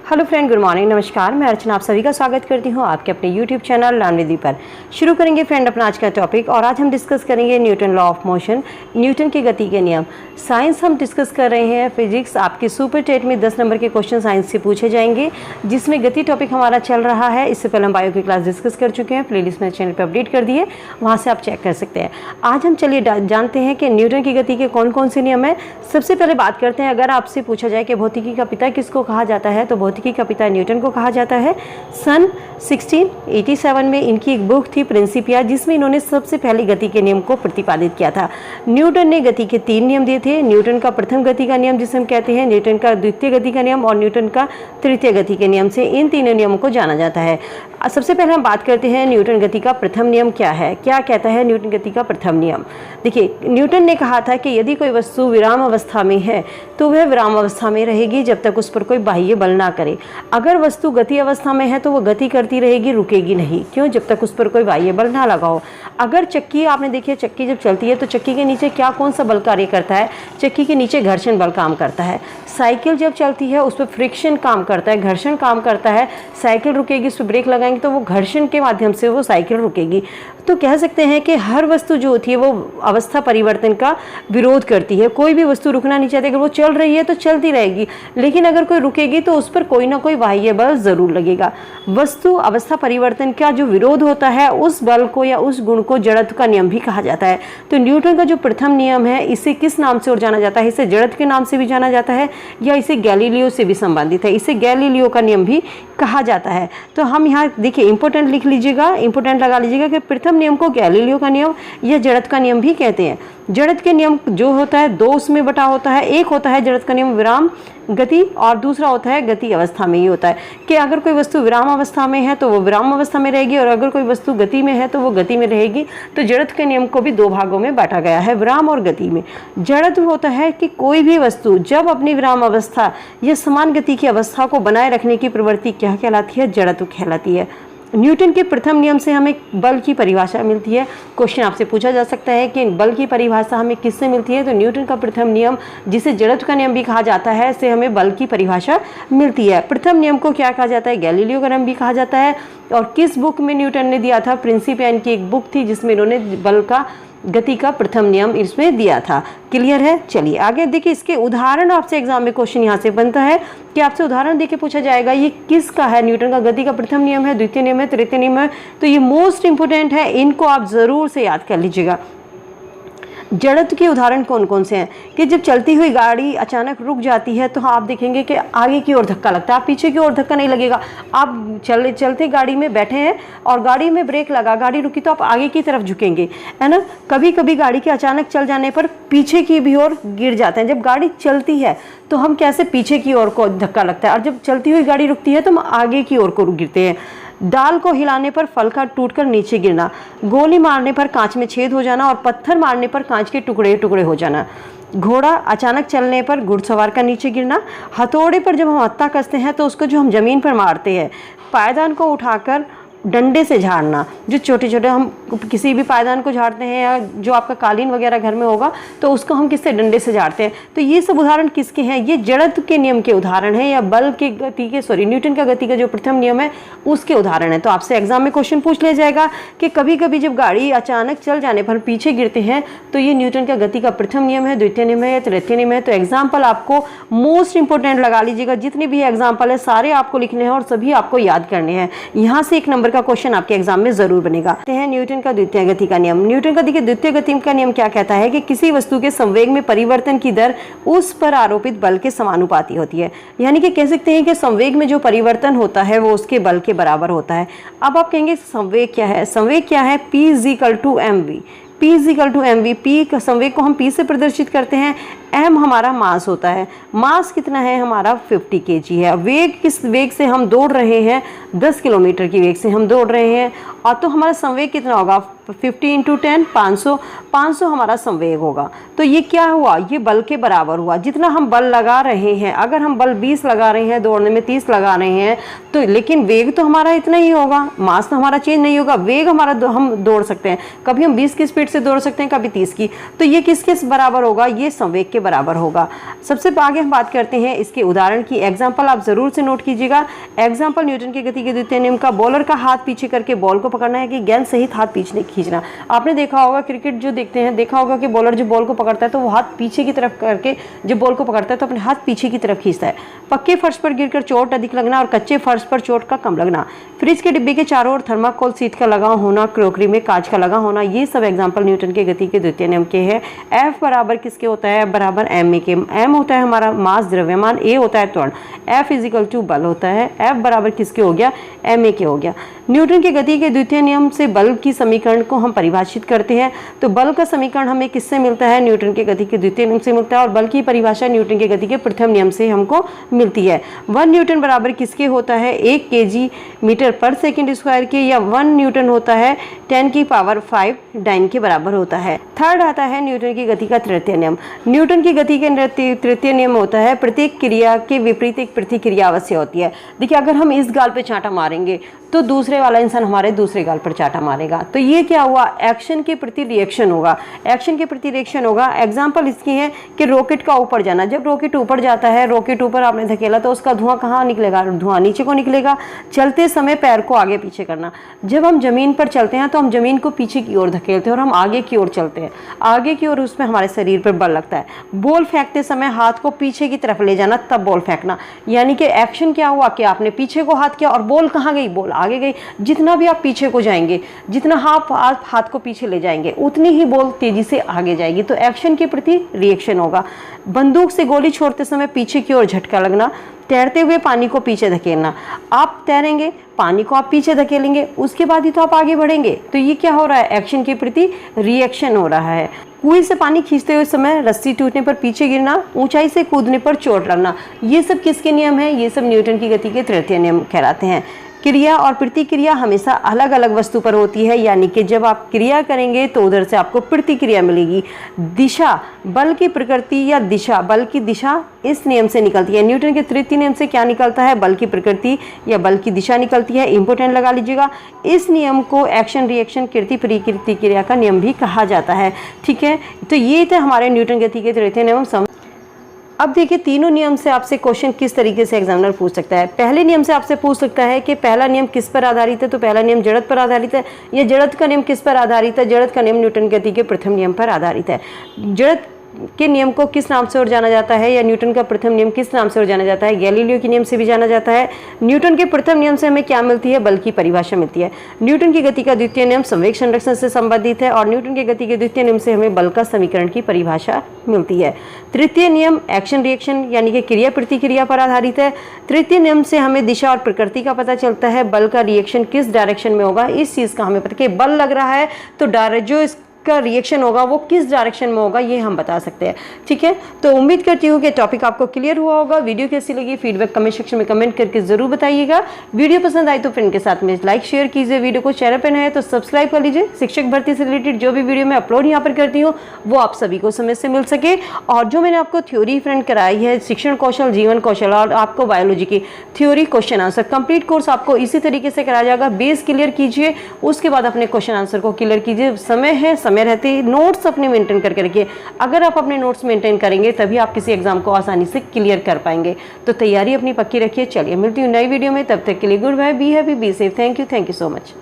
Hello friend, good morning, नमस्कार। मैं अर्चना आप सभी का स्वागत करती हूँ आपके अपने यूट्यूब चैनल लर्न विद पर। शुरू करेंगे फ्रेंड अपना आज का टॉपिक और आज हम डिस्कस करेंगे Newton law of motion, Newton की गति के नियम। साइंस हम डिस्कस कर रहे हैं, फिजिक्स आपके सुपर टेट में 10 नंबर के क्वेश्चन साइंस से पूछे जाएंगे, जिसमें गति टॉपिक हमारा चल रहा है। इससे पहले हम बायो की क्लास डिस्कस कर चुके हैं, प्लेलिस्ट में चैनल पर अपडेट कर दिए, वहाँ से आप चेक कर सकते हैं। आज हम चलिए जानते हैं कि न्यूटन की गति के कौन कौन से नियम है। सबसे पहले बात करते हैं, अगर आपसे पूछा जाए कि भौतिकी का पिता किसको कहा जाता है, तो भौतिकी का पिता न्यूटन को कहा जाता है। सन 1687 में इनकी एक बुक थी प्रिंसिपिया, जिसमें इन्होंने सबसे पहले गति के नियम को प्रतिपादित किया था। न्यूटन ने गति के 3 नियम दिए थे। न्यूटन का प्रथम गति का नियम जिसे हम कहते हैं, न्यूटन का द्वितीय गति का नियम और न्यूटन का तृतीय गति के नियम से इन तीनों नियमों को जाना जाता है। सबसे पहले हम बात करते हैं न्यूटन गति का प्रथम नियम क्या है। क्या कहता है न्यूटन गति का प्रथम नियम? देखिए, न्यूटन ने कहा था कि यदि कोई वस्तु विराम अवस्था में है तो वह विराम अवस्था में रहेगी जब तक उस पर कोई बाह्य बल ना करे। अगर वस्तु गति अवस्था में है तो वो गति करती रहेगी, रुकेगी नहीं। क्यों? जब तक उस पर कोई बाह्य बल ना लगाओ। अगर चक्की, आपने देखिए चक्की जब चलती है तो चक्की के नीचे कौन सा बल कार्य करता है? चक्की के नीचे घर्षण बल काम करता है। साइकिल जब चलती है उस पर फ्रिक्शन काम करता है, घर्षण काम करता है। साइकिल रुकेगी, उस पर ब्रेक लगाएंगे तो वो घर्षण के माध्यम से वो साइकिल रुकेगी। तो कह सकते हैं कि हर वस्तु जो होती है वो अवस्था परिवर्तन का विरोध करती है। कोई भी वस्तु रुकना नहीं चाहती, अगर वो चल रही है तो चलती रहेगी, लेकिन अगर कोई रुकेगी तो उस पर कोई ना कोई बाह्य बल जरूर लगेगा। वस्तु अवस्था परिवर्तन का जो विरोध होता है, उस बल को या उस गुण को जड़त्व का नियम भी कहा जाता है। तो न्यूटन का जो प्रथम नियम है, इसे किस नाम से और जाना जाता है? इसे जड़त्व के नाम से भी जाना जाता है या इसे गैलीलियो से भी संबंधित है। इसे गैलीलियो का नियम भी कहा जाता है। तो हम यहाँ देखिए, इंपोर्टेंट लिख लीजिएगा, इंपोर्टेंट लगा लीजिएगा कि प्रथम नियम को गैलीलियो का नियम या जड़त्व का नियम भी कहते हैं। जड़त्व के नियम जो होता है 2 उसमें बटा होता है। एक होता है जड़त्व का नियम विराम गति और दूसरा होता है गति अवस्था में। ही होता है कि अगर कोई वस्तु विराम अवस्था में है तो वो विराम अवस्था में रहेगी और अगर कोई वस्तु गति में है तो वो गति में रहेगी। तो जड़त्व के नियम को भी 2 भागों में बांटा गया है, विराम और गति में। जड़त्व होता है कि कोई भी वस्तु जब अपनी विराम अवस्था या समान गति की अवस्था को बनाए रखने की प्रवृत्ति क्या कहलाती है? जड़त्व कहलाती है। न्यूटन के प्रथम नियम से हमें बल की परिभाषा मिलती है। क्वेश्चन आपसे पूछा जा सकता है कि बल की परिभाषा हमें किससे मिलती है? तो न्यूटन का प्रथम नियम, जिसे जड़त्व का नियम भी कहा जाता है, से हमें बल की परिभाषा मिलती है। प्रथम नियम को क्या कहा जाता है? गैलीलियो का नियम भी कहा जाता है। और किस बुक में न्यूटन ने दिया था? प्रिंसिपिया की एक बुक थी जिसमें इन्होंने बल का, गति का प्रथम नियम इसमें दिया था। क्लियर है? चलिए आगे देखिए, इसके उदाहरण आपसे एग्जाम में क्वेश्चन यहाँ से बनता है कि आपसे उदाहरण देके पूछा जाएगा ये किसका है? न्यूटन का गति का प्रथम नियम है, द्वितीय नियम है, तृतीय नियम है। तो ये मोस्ट इंपोर्टेंट है, इनको आप जरूर से याद कर लीजिएगा। जड़त्व के उदाहरण कौन कौन से हैं? कि जब चलती हुई गाड़ी अचानक रुक जाती है तो आप देखेंगे कि आगे की ओर धक्का लगता है, आप पीछे की ओर धक्का नहीं लगेगा। आप चलते गाड़ी में बैठे हैं और गाड़ी में ब्रेक लगा, गाड़ी रुकी तो आप आगे की तरफ झुकेंगे, है ना। कभी कभी गाड़ी के अचानक चल जाने पर पीछे की भी ओर गिर जाते हैं। जब गाड़ी चलती है तो हम कैसे पीछे की ओर को धक्का लगता है और जब चलती हुई गाड़ी रुकती है तो हम आगे की ओर को गिरते हैं। दाल को हिलाने पर फल का टूटकर नीचे गिरना, गोली मारने पर कांच में छेद हो जाना और पत्थर मारने पर कांच के टुकड़े टुकड़े हो जाना। घोड़ा अचानक चलने पर घुड़सवार का नीचे गिरना। हथौड़े पर जब हम हत्था कसते हैं तो उसको जो हम जमीन पर मारते हैं। पायदान को उठाकर डंडे से झाड़ना, जो छोटे छोटे हम किसी भी पायदान को झाड़ते हैं या जो आपका कालीन वगैरह घर में होगा तो उसको हम किससे? डंडे से झाड़ते हैं। तो ये सब उदाहरण किसके हैं? ये जड़त्व के नियम के उदाहरण हैं या बल के गति के न्यूटन का गति का जो प्रथम नियम है उसके उदाहरण है। तो आपसे एग्जाम में क्वेश्चन पूछ लिया जाएगा कि कभी कभी जब गाड़ी अचानक चल जाने पर पीछे गिरते हैं तो ये न्यूटन का गति का प्रथम नियम है, द्वितीय नियम है या तृतीय नियम है। तो एग्जाम्पल आपको मोस्ट इंपोर्टेंट लगा लीजिएगा, जितने भी एग्जाम्पल है सारे आपको लिखने हैं और सभी आपको याद करने हैं। यहाँ से 1 नंबर का क्वेश्चन आपके एग्जाम में जरूर बनेगा। न्यूटन का द्वितीय गति का नियम। न्यूटन का द्वितीय गति का नियम क्या कहता है? कि किसी वस्तु के संवेग में परिवर्तन की दर उस पर आरोपित बल के समानुपाती होती है। यानी कि कह सकते हैं कि संवेग में जो परिवर्तन होता है वो उसके बल के बराबर होता है। अब आप कहेंगे संवेग क्या है? संवेग क्या है? P = mv। P = mv। P संवेग को हम P से प्रदर्शित करते हैं। m हमारा मास होता है। मास कितना है? हमारा 50 kg है। वेग, किस वेग से हम दौड़ रहे हैं? 10 किलोमीटर की वेग से हम दौड़ रहे हैं। और तो हमारा संवेग कितना होगा? 50 × 10 500 500 हमारा संवेग होगा। तो ये क्या हुआ? ये बल के बराबर हुआ। जितना हम बल लगा रहे हैं, अगर हम बल 20 लगा रहे हैं, दौड़ने में 30 लगा रहे हैं तो लेकिन वेग तो हमारा इतना ही होगा, मास तो हमारा चेंज नहीं होगा। वेग हमारा हम दौड़ सकते हैं, कभी हम 20 की स्पीड से दौड़ सकते हैं, कभी 30 की। तो ये किस किस बराबर होगा? ये संवेग के बराबर होगा। सबसे आगे हम बात करते हैं इसके उदाहरण की। एग्जाम्पल आप जरूर से नोट कीजिएगा। एग्जाम्पल न्यूटन की गति के द्वितीय नियम का, बॉलर का हाथ पीछे करके बॉल को पकड़ना है कि गेंद सहित हाथ पीछे खींचना। आपने देखा होगा क्रिकेट जो देखते हैं, देखा होगा कि बॉलर जो बॉल को पकड़ता है तो वो हाथ पीछे की तरफ करके जब बॉल को पकड़ता है तो अपने हाथ पीछे की तरफ खींचता है। पक्के फर्श पर गिरकर चोट अधिक लगना और कच्चे फर्श पर चोट का कम लगना। फ्रिज के डिब्बे के चारों ओर थर्माकोल सीट का लगा होना, क्रॉकरी में कांच का लगा होना, ये सब एग्जाम्पल न्यूटन के गति के द्वितीय नियम के हैं। F बराबर किसके होता है? बराबर ma के। m होता है हमारा मास द्रव्यमान, a होता है त्वरण, F इजिकल टू बल होता है। F बराबर किसके हो गया? ma के हो गया। न्यूटन के गति के द्वितीय नियम से बल की समीकरण को हम परिभाषित करते हैं। तो बल का समीकरण हमें किससे मिलता है? न्यूटन के गति के द्वितीय नियम से मिलता है। और बल की परिभाषा न्यूटन के गति के प्रथम नियम से हमको मिलती है। 1 न्यूटन बराबर किसके होता है? 1 kg मीटर पर सेकंड स्क्वायर के, या 1 न्यूटन होता है 10 की पावर 5 डाइन के बराबर होता है। थर्ड आता है न्यूटन की गति का तृतीय नियम। न्यूटन की गति के तृतीय नियम होता है प्रत्येक क्रिया के विपरीत एक प्रतिक्रिया अवश्य होती है। देखिए, अगर हम इस गाल पे चांटा मारेंगे तो दूसरे वाला इंसान हमारे दूसरे गाल पर चांटा मारेगा। तो ये क्या हुआ? एक्शन के प्रति रिएक्शन होगा। एक्शन के प्रति रिएक्शन होगा। एग्जाम्पल इसकी है कि रॉकेट का ऊपर जाना। जब रॉकेट ऊपर जाता है, रॉकेट ऊपर आपने धकेला तो उसका धुआं कहाँ निकलेगा? धुआं नीचे को निकलेगा। चलते समय पैर को आगे पीछे करना। जब हम जमीन पर चलते हैं तो हम जमीन को पीछे की ओर धकेलते हैं और हम आगे की ओर चलते हैं, आगे की ओर, उसमें हमारे शरीर पर बल लगता है। बॉल फेंकते समय हाथ को पीछे की तरफ ले जाना, तब बॉल फेंकना। यानी कि एक्शन क्या हुआ कि आपने पीछे को हाथ किया और बॉल कहाँ गई? बॉल आगे गई। जितना भी आप पीछे को जाएंगे, जितना आप हाथ को पीछे ले जाएंगे, उतनी ही बॉल तेजी से आगे जाएगी। तो एक्शन के प्रति रिएक्शन होगा। बंदूक से गोली छोड़ते समय पीछे की ओर झटका लगना। तैरते हुए पानी को पीछे धकेलना। आप तैरेंगे, पानी को आप पीछे धकेलेंगे, उसके बाद ही तो आप आगे बढ़ेंगे। तो ये क्या हो रहा है? एक्शन के प्रति रिएक्शन हो रहा है। कुएं से पानी खींचते हुए समय रस्सी टूटने पर पीछे गिरना, ऊंचाई से कूदने पर चोट लगना, ये सब किसके नियम है? ये सब न्यूटन की गति के तृतीय नियम कहलाते हैं। क्रिया और प्रतिक्रिया हमेशा अलग अलग वस्तु पर होती है। यानी कि जब आप क्रिया करेंगे तो उधर से आपको प्रतिक्रिया मिलेगी। दिशा, बल की प्रकृति या दिशा, बल की दिशा इस नियम से निकलती है। न्यूटन के तृतीय नियम से क्या निकलता है? बल की प्रकृति या बल की दिशा निकलती है। इंपोर्टेंट लगा लीजिएगा। इस नियम को एक्शन रिएक्शन कृति प्रतिक्रिया का नियम भी कहा जाता है। ठीक है, तो ये थे हमारे न्यूटन गति के तृतीय नियम। अब देखिए, तीनों नियम से आपसे क्वेश्चन किस तरीके से एग्जामिनर पूछ सकता है। पहले नियम से आपसे पूछ सकता है कि पहला नियम किस पर आधारित है? तो पहला नियम जड़त्व पर आधारित है। या जड़त्व का नियम किस पर आधारित है? जड़त्व का नियम न्यूटन गति के प्रथम नियम पर आधारित है। जड़त्व के नियम को किस नाम से और जाना जाता है? या न्यूटन का प्रथम नियम किस नाम से और जाना जाता है? गैलीलियो के नियम से भी जाना जाता है। न्यूटन के प्रथम नियम से हमें क्या मिलती है? बल की परिभाषा मिलती है। न्यूटन की गति का द्वितीय नियम संवेग संरक्षण से संबंधित है। और न्यूटन की गति के द्वितीय नियम से हमें बल का समीकरण की परिभाषा मिलती है। तृतीय नियम एक्शन रिएक्शन यानी कि क्रिया प्रतिक्रिया पर आधारित है। तृतीय नियम से हमें दिशा और प्रकृति का पता चलता है। बल का रिएक्शन किस डायरेक्शन में होगा, इस चीज़ का हमें पता कि बल लग रहा है तो जो का रिएक्शन होगा वो किस डायरेक्शन में होगा, ये हम बता सकते हैं। ठीक है, तो उम्मीद करती हूँ कि टॉपिक आपको क्लियर हुआ होगा। वीडियो कैसी लगी फीडबैक कमेंट सेक्शन में कमेंट करके जरूर बताइएगा। वीडियो पसंद आई तो फ्रेंड के साथ में लाइक शेयर कीजिए। वीडियो को चैनल पर नए है तो सब्सक्राइब कर लीजिए। शिक्षक भर्ती से रिलेटेड जो भी वीडियो मैं अपलोड यहाँ पर करती हूँ वो आप सभी को समय से मिल सके। और जो मैंने आपको थ्योरी फ्रेंड कराई है, शिक्षण कौशल, जीवन कौशल और आपको बायोलॉजी की theory question answer complete course आपको इसी तरीके से कराया जाएगा। बेस क्लियर कीजिए, उसके बाद अपने क्वेश्चन आंसर को क्लियर कीजिए। समय है, समय रहते नोट्स अपने मेंटेन करके रखिए। अगर आप अपने नोट्स मेंटेन करेंगे तभी आप किसी एग्जाम को आसानी से क्लियर कर पाएंगे। तो तैयारी अपनी पक्की रखिए। चलिए मिलती हूँ नई वीडियो में, तब तक के लिए goodbye, be happy, be safe. Thank you so much.